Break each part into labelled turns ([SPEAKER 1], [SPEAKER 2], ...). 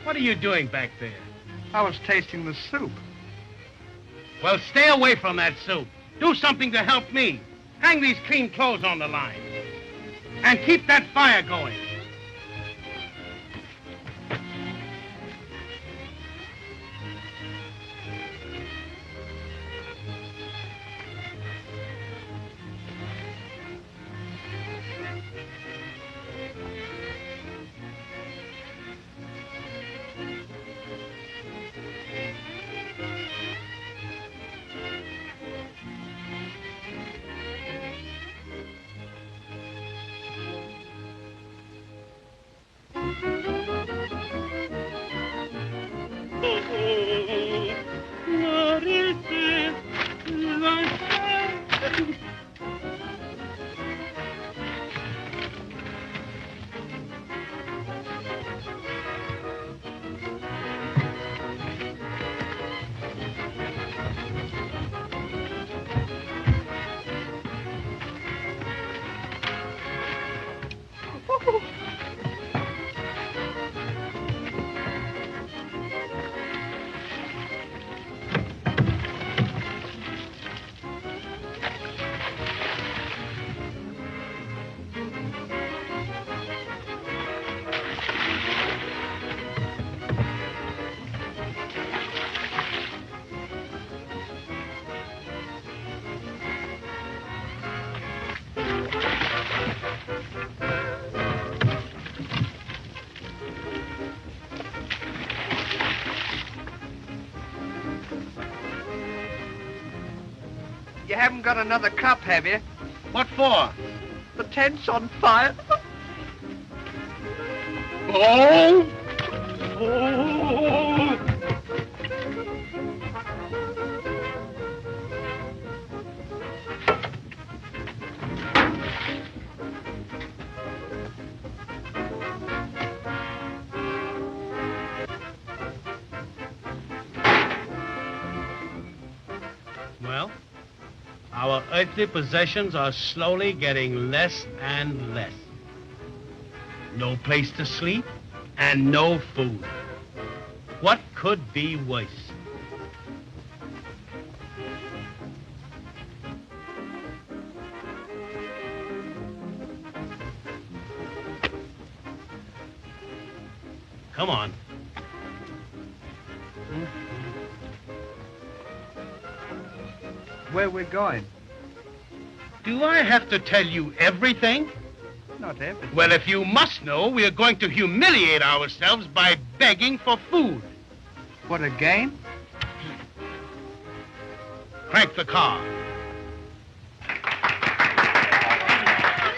[SPEAKER 1] What are you doing back there?
[SPEAKER 2] I was tasting the soup.
[SPEAKER 1] Well, stay away from that soup. Do something to help me. Hang these clean clothes on the line. And keep that fire going.
[SPEAKER 2] You haven't got another cup, have you?
[SPEAKER 1] What for?
[SPEAKER 2] The tent's on fire.
[SPEAKER 1] Oh! Oh! Well, our earthly possessions are slowly getting less and less. No place to sleep and no food. What could be worse? Come on.
[SPEAKER 2] Where we're going?
[SPEAKER 1] Do I have to tell you everything?
[SPEAKER 2] Not everything.
[SPEAKER 1] Well, if you must know, we are going to humiliate ourselves by begging for food.
[SPEAKER 2] What, a game?
[SPEAKER 1] Crank the car.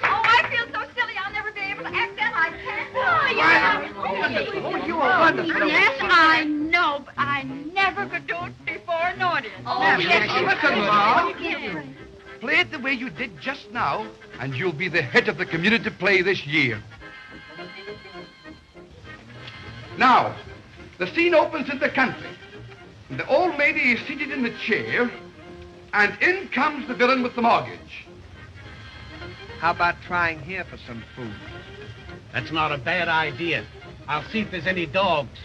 [SPEAKER 3] Oh, I feel so silly I'll never be able to act that like that.
[SPEAKER 2] Oh, you are wonderful.
[SPEAKER 3] Yes, I know, but I never could do it before an audience.
[SPEAKER 2] Oh, yes, Ma. Play it the way you did just now, and you'll be the head of the community play this year. Now, the scene opens in the country. The old lady is seated in the chair, and in comes the villain with the mortgage. How about trying here for some food?
[SPEAKER 1] That's not a bad idea. I'll see if there's any dogs.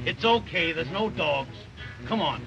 [SPEAKER 1] It's okay. There's no dogs. Come on.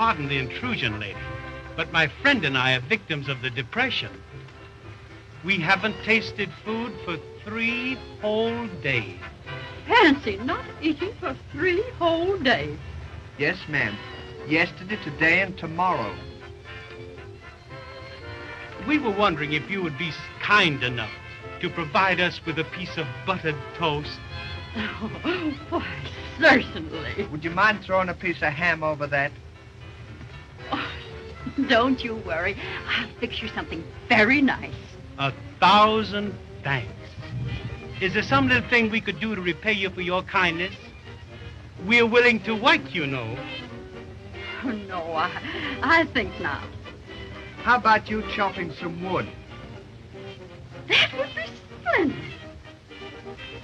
[SPEAKER 1] pardon the intrusion, lady, but my friend and I are victims of the Depression. We haven't tasted food for 3 whole days.
[SPEAKER 4] Fancy not eating for 3 whole days.
[SPEAKER 5] Yes, ma'am. Yesterday, today, and tomorrow.
[SPEAKER 1] We were wondering if you would be kind enough to provide us with a piece of buttered toast.
[SPEAKER 4] Oh, why, certainly.
[SPEAKER 5] Would you mind throwing a piece of ham over that?
[SPEAKER 4] Oh, don't you worry. I'll fix you something very nice.
[SPEAKER 1] 1,000 thanks. Is there some little thing we could do to repay you for your kindness? We're willing to work, you know.
[SPEAKER 4] No, I think not.
[SPEAKER 5] How about you chopping some wood?
[SPEAKER 4] That would be splendid.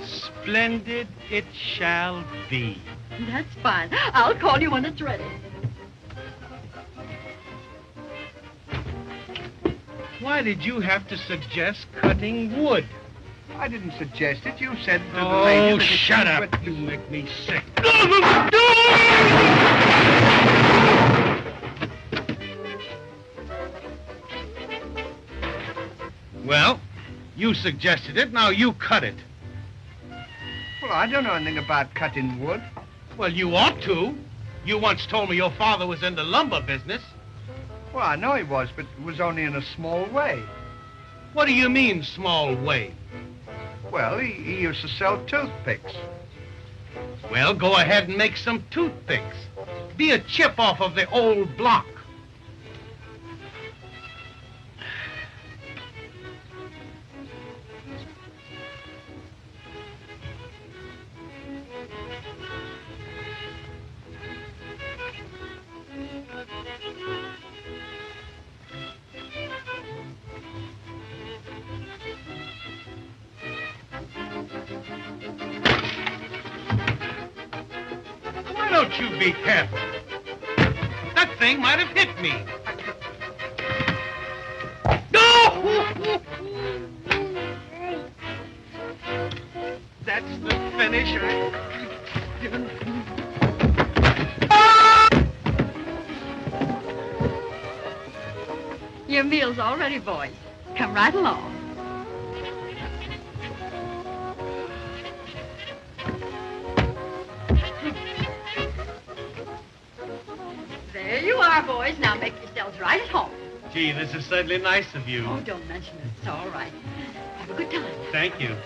[SPEAKER 1] Splendid it shall be.
[SPEAKER 4] That's fine. I'll call you when it's ready.
[SPEAKER 1] Why did you have to suggest cutting wood?
[SPEAKER 5] I didn't suggest it. You said to the lady...
[SPEAKER 1] Oh, shut up. You make me sick. Well, you suggested it. Now you cut it.
[SPEAKER 5] Well, I don't know anything about cutting wood.
[SPEAKER 1] Well, you ought to. You once told me your father was in the lumber business.
[SPEAKER 5] Well, I know he was, but it was only in a small way.
[SPEAKER 1] What do you mean, small way?
[SPEAKER 5] Well, he used to sell toothpicks.
[SPEAKER 1] Well, go ahead and make some toothpicks. Be a chip off of the old block. Don't you be careful. That thing might have hit me. No! That's the finish.
[SPEAKER 4] Your meal's all ready, boys. Come right along. There you are, boys. Now make yourselves right at home.
[SPEAKER 1] Gee, this is certainly nice of you.
[SPEAKER 4] Oh, don't mention it. It's all right. Have a good time.
[SPEAKER 1] Thank you.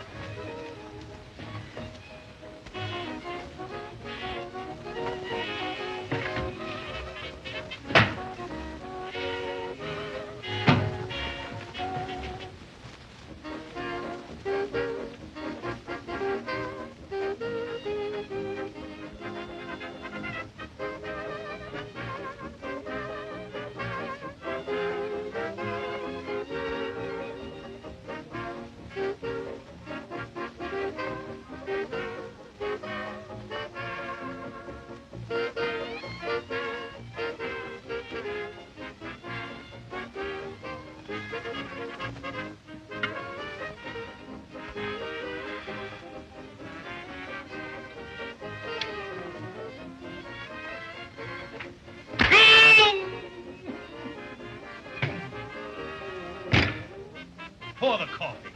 [SPEAKER 1] Pour the coffee.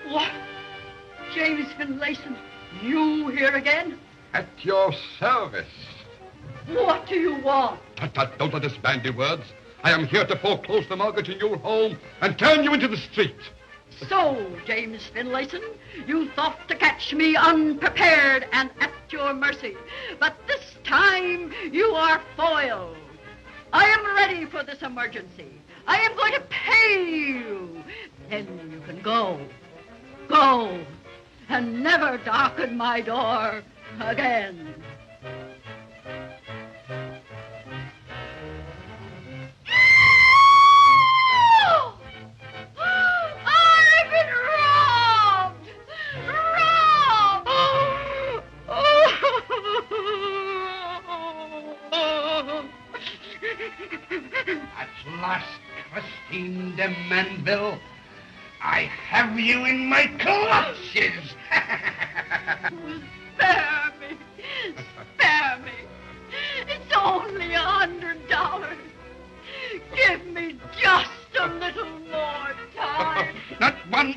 [SPEAKER 4] What? James Finlayson, you here again?
[SPEAKER 2] At your service.
[SPEAKER 4] What do you want?
[SPEAKER 2] Tut, tut, don't understand the words. I am here to foreclose the mortgage in your home and turn you into the street.
[SPEAKER 4] So, James Finlayson, you thought to catch me unprepared and at your mercy. But this time you are foiled. I am ready for this emergency. I am going to pay you. Then you can go. Go. And never darken my door again. I've been robbed! Robbed!
[SPEAKER 2] At last, Christine de Manville, I have you in my clutches.
[SPEAKER 4] Spare me. Spare me. It's only $100. Give me just a little more time.
[SPEAKER 2] Not one...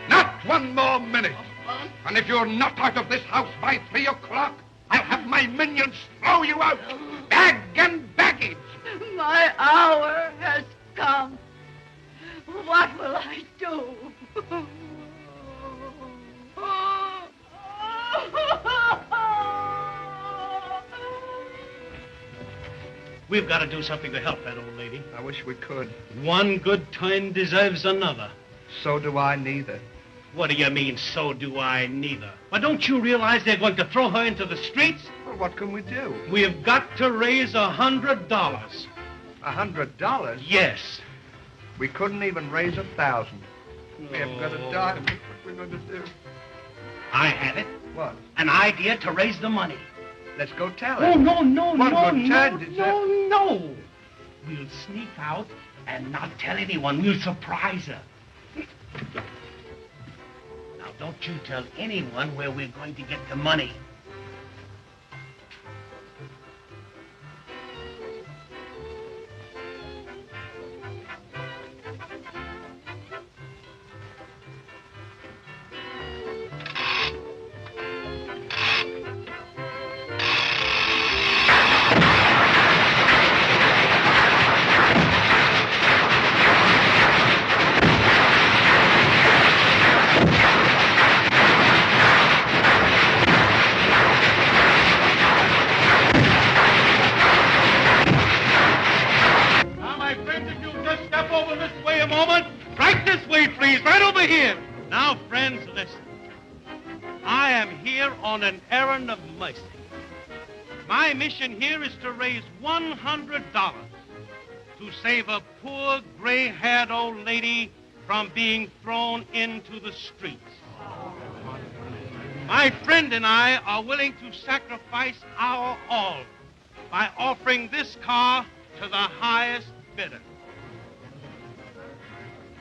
[SPEAKER 2] Not one more minute. And if you're not out of this house by 3 o'clock, I'll have my minions throw you out, bag and baggage.
[SPEAKER 4] My hour has come. What will I do?
[SPEAKER 1] We've got to do something to help that old lady.
[SPEAKER 5] I wish we could.
[SPEAKER 1] One good turn deserves another.
[SPEAKER 5] So do I neither.
[SPEAKER 1] What do you mean, so do I neither? Why, don't you realize they're going to throw her into the streets?
[SPEAKER 5] Well, what can we do?
[SPEAKER 1] We've got to raise $100.
[SPEAKER 5] $100?
[SPEAKER 1] Yes.
[SPEAKER 5] We couldn't even raise 1,000. We haven't got a dime. What we're going to do?
[SPEAKER 1] I have it.
[SPEAKER 5] What?
[SPEAKER 1] An idea to raise the money.
[SPEAKER 5] Let's go tell her.
[SPEAKER 1] Oh, no. We'll sneak out and not tell anyone. We'll surprise her. Now, don't you tell anyone where we're going to get the money. An errand of mercy. My mission here is to raise $100 to save a poor gray-haired old lady from being thrown into the streets. My friend and I are willing to sacrifice our all by offering this car to the highest bidder.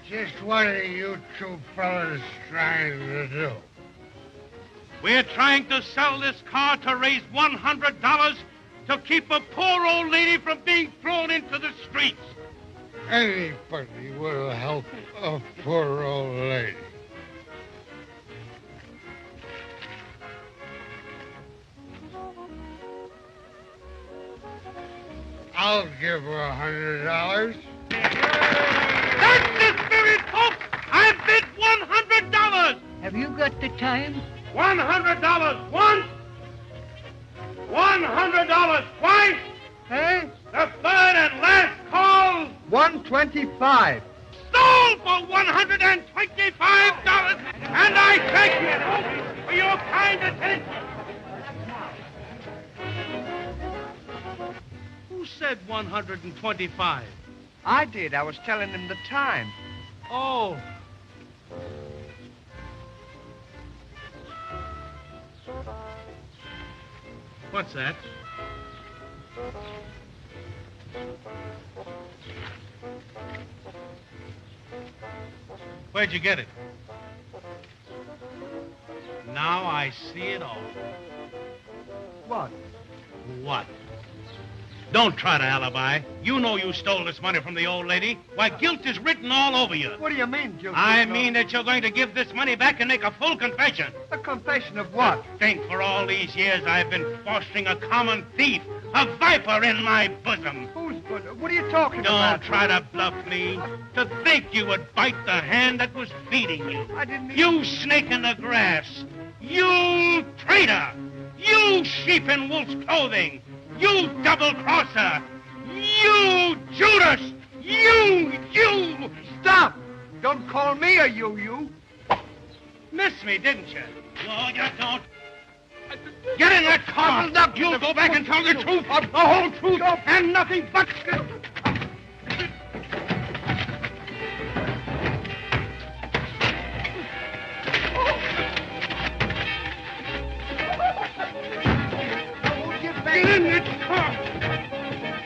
[SPEAKER 6] Just what are you two fellas trying to do?
[SPEAKER 1] We're trying to sell this car to raise $100 to keep a poor old lady from being thrown into the streets.
[SPEAKER 6] Anybody will help a poor old lady. I'll give her $100.
[SPEAKER 1] That's the spirit, folks! I bid $100!
[SPEAKER 7] Have you got the time?
[SPEAKER 1] $100 once, $100 twice.
[SPEAKER 5] Hey?
[SPEAKER 1] The third and last call.
[SPEAKER 5] 125.
[SPEAKER 1] Sold for $125. And I thank you for your kind attention. Who said 125?
[SPEAKER 5] I did. I was telling him the time.
[SPEAKER 1] Oh. What's that? Where'd you get it? Now I see it all.
[SPEAKER 5] What?
[SPEAKER 1] What? Don't try to alibi. You know you stole this money from the old lady. Why, guilt is written all over you.
[SPEAKER 5] What do you mean, guilty?
[SPEAKER 1] I mean that you're going to give this money back and make a full confession.
[SPEAKER 5] A confession of what?
[SPEAKER 1] Think for all these years I've been fostering a common thief, a viper in my bosom.
[SPEAKER 5] Whose What are you talking about?
[SPEAKER 1] Don't try to bluff me. To think you would bite the hand that was feeding you.
[SPEAKER 5] I didn't mean...
[SPEAKER 1] You snake in the grass. You traitor. You sheep in wolf's clothing. You double-crosser. You Judas. You.
[SPEAKER 5] Stop! Don't call me a you.
[SPEAKER 1] Missed me, didn't you? No, you don't. Get in that car. You'll go back and tell the truth, the whole truth, and nothing but... Get in that car.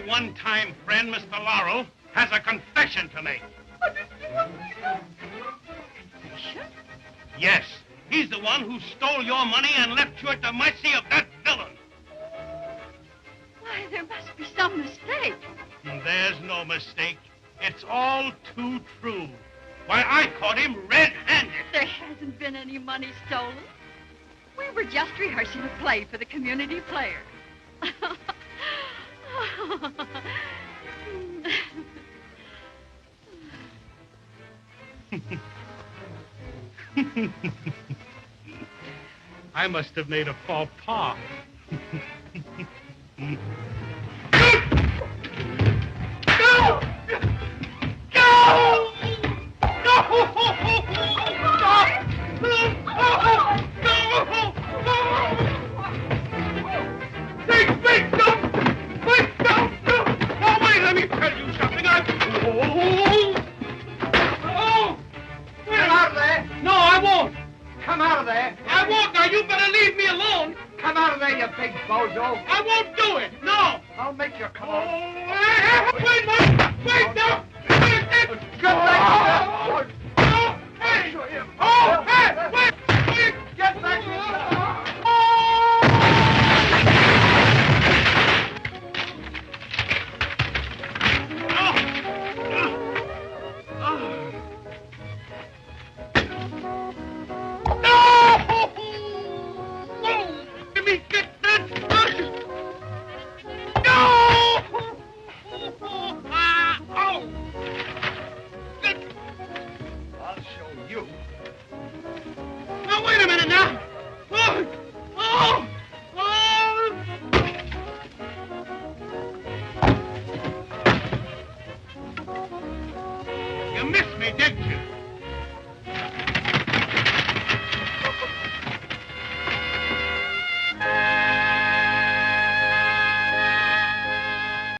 [SPEAKER 1] One-time friend, Mr. Laurel, has a confession to make.
[SPEAKER 4] Confession?
[SPEAKER 1] Yes. He's the one who stole your money and left you at the mercy of that villain.
[SPEAKER 4] Why, there must be some mistake.
[SPEAKER 1] There's no mistake. It's all too true. Why, I caught him red-handed.
[SPEAKER 4] There hasn't been any money stolen. We were just rehearsing a play for the community player.
[SPEAKER 1] I must have made a faux pas. No! No! No! Let me tell you something.
[SPEAKER 5] Come out of there.
[SPEAKER 1] No, I won't.
[SPEAKER 5] Come out of there.
[SPEAKER 1] I won't. Now, you better leave me alone.
[SPEAKER 5] Come out of there, you big bozo.
[SPEAKER 1] I won't do it. No.
[SPEAKER 5] I'll make you come
[SPEAKER 1] Oh,
[SPEAKER 5] on.
[SPEAKER 1] wait, no. Wait, no.
[SPEAKER 5] Good night.